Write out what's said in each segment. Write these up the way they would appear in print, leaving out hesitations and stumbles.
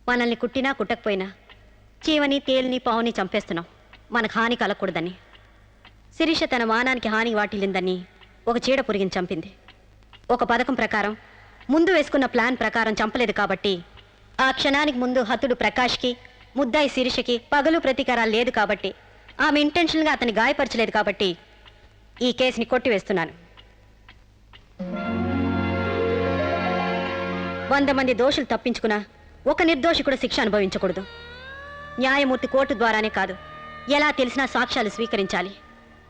మనల్ని కుట్టినా కుట్టకపోయినా చీవని తేలిని పావుని చంపేస్తున్నాం మనకు హాని కలగకూడదని. శిరీష తన మానానికి హాని వాటిల్లిందని ఒక చీడ పురిగిని చంపింది. ఒక పథకం ప్రకారం ముందు వేసుకున్న ప్లాన్ ప్రకారం చంపలేదు కాబట్టి ఆ క్షణానికి ముందు హతుడు ప్రకాష్కి ముద్దాయి శిరీషకి పగలు ప్రతీకారాలు లేదు కాబట్టి ఆమె ఇంటెన్షన్గా అతన్ని గాయపరచలేదు కాబట్టి ఈ కేసుని కొట్టివేస్తున్నాను. 100 మంది దోషులు తప్పించుకున్నా ఒక నిర్దోషి కూడా శిక్ష అనుభవించకూడదు. న్యాయమూర్తి కోర్టు ద్వారానే కాదు, ఎలా తెలిసినా సాక్ష్యాలు స్వీకరించాలి.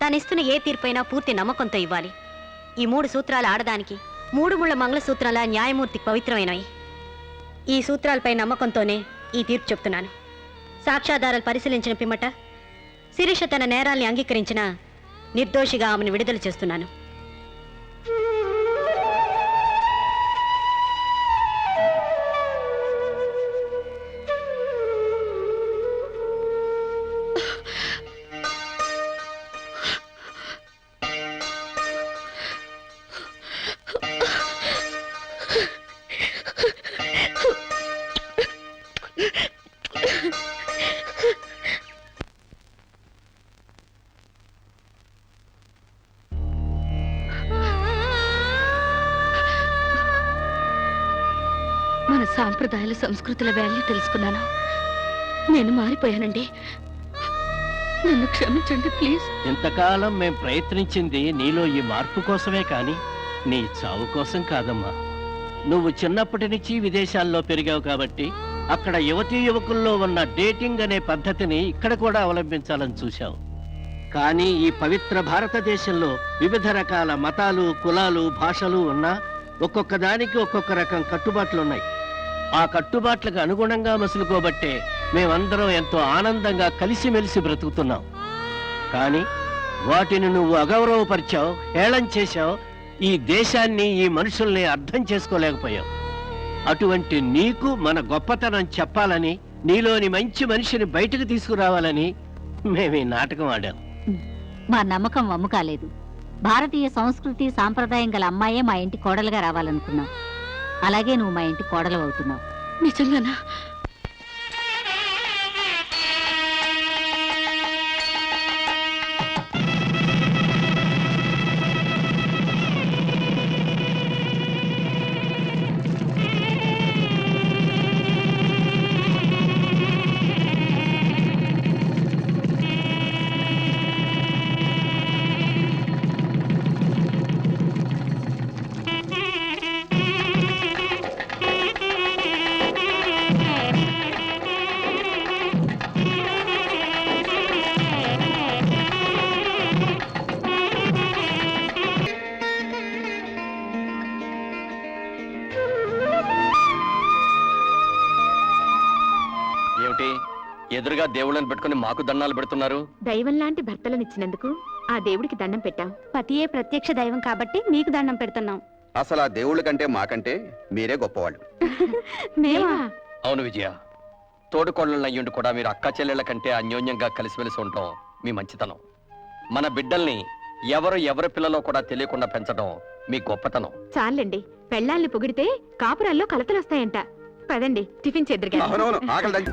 తనిస్తున్న ఏ తీర్పైనా పూర్తి నమ్మకంతో ఇవ్వాలి. ఈ 3 సూత్రాలు ఆడదానికి 3 ముళ్ళ మంగళసూత్రాల న్యాయమూర్తికి పవిత్రమైనవి. ఈ సూత్రాలపై నమ్మకంతోనే ఈ తీర్పు చెప్తున్నాను. సాక్ష్యాధారాలు పరిశీలించిన పిమ్మట శిరీష తన నేరాల్ని అంగీకరించిన నిర్దోషిగా ఆమెను విడుదల చేస్తున్నాను. మన సాంప్రదాయాల సంస్కృతుల వాల్యూ తెలుసుకున్నాను. నేను మారిపోయానండి, నన్ను క్షమించండి ప్లీజ్. ఇంతకాలం మేం ప్రయత్నించింది నీలో ఈ మార్పు కోసమే కాని నీ చావు కోసం కాదమ్మా. నువ్వు చిన్నప్పటి నుంచి విదేశాల్లో పెరిగావు కాబట్టి అక్కడ యువతీ యువకుల్లో ఉన్న డేటింగ్ అనే పద్ధతిని ఇక్కడ కూడా అవలంబించాలని చూశావు. కానీ ఈ పవిత్ర భారతదేశంలో వివిధ రకాల మతాలు, కులాలు, భాషలు ఉన్నా ఒక్కొక్క దానికి ఒక్కొక్క రకం కట్టుబాట్లున్నాయి. ఆ కట్టుబాట్లకు అనుగుణంగా మసులుకోబట్టే మేమందరం ఎంతో ఆనందంగా కలిసిమెలిసి బ్రతుకుతున్నాం. కానీ వాటిని నువ్వు అగౌరవపరిచావు, హేళన చేశావు. ఈ దేశాన్ని, ఈ మనుషుల్ని అర్థం చేసుకోలేకపోయావు. అటువంటి నీకు మన గొప్పతనం చెప్పాలని, నీలోని మంచి మనిషిని బయటకు తీసుకురావాలని మేము ఈ నాటకం ఆడాం. మా నమ్మకం వమ్ము కాలేదు. భారతీయ సంస్కృతి సాంప్రదాయం గల అమ్మాయే మా ఇంటి కోడలుగా రావాలనుకున్నావు. అలాగే నువ్వు మా ఇంటి కోడలు అవుతున్నావు. నిజంగానా? ఎదురుగా దేవుళ్ళని పెట్టుకుని మాకు దండాలు పెడుతున్నారు. దైవం లాంటి భర్తలనిచ్చినందుకు ఆ దేవుడికి దండం పెట్టాం. పతియే ప్రత్యక్ష దైవం కాబట్టి మీకు దండం పెడుతున్నాం. అసలు ఆ దేవుళ్ళ కంటే మాకంటే మీరే గొప్పవాళ్ళు. మేమా? అవును విజయ, తోడుకోళ్ళయ్యుండి కూడా మీరు అక్క చెల్లెళ్ళ కంటే అన్యోన్యంగా కలిసిమెలిసి ఉంటాం మీ మంచితనం. మన బిడ్డల్ని ఎవరి పిల్లలో కూడా తెలియకుండా పెంచడం మీ గొప్పతనం. చాలండి, పెళ్ళాల్ని పొగిడితే కాపురాల్లో కలతలొస్తాయంట. పదండి టిఫిన్ చేద్దరుగా. ఆకలి